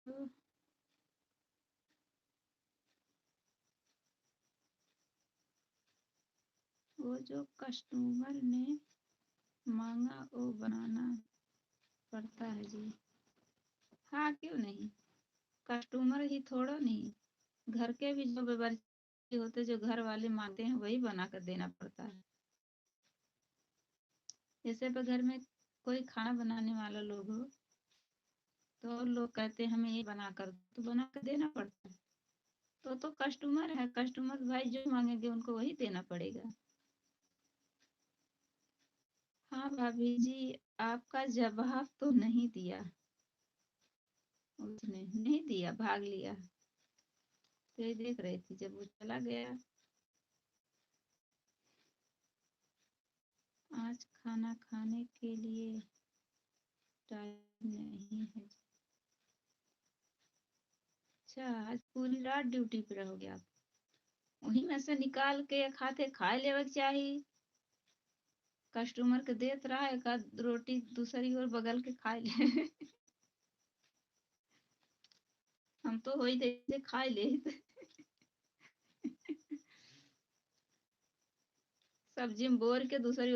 तो वो जो कस्टमर ने मांगा वो बनाना पड़ता है जी। हाँ क्यों नहीं, कस्टमर ही थोड़ा नहीं, घर के भी जो बावर्ची होते जो घर वाले मांगते हैं वही बना कर देना पड़ता है। जैसे पे घर में कोई खाना बनाने वाला लोग हो तो लोग कहते हैं हमें ये बना कर तो बना कर देना पड़ता है। तो कस्टमर है, कस्टमर भाई जो मांगेंगे उनको वही देना पड़ेगा। हाँ भाभी जी, आपका जवाब तो नहीं दिया, उसने नहीं दिया, भाग लिया। तो ये देख रही थी जब वो चला गया। आज खाना खाने के लिए टाइम नहीं है। अच्छा, आज पूरी रात ड्यूटी पे रहोगे आप? वहीं में से निकाल के खाते खाए लेवक चाहिए। कस्टमर के देत रहा एक आध रोटी दूसरी और बगल के खाए ले। हम तो वही दे खाए ले। सब्जी में बोर के दूसरी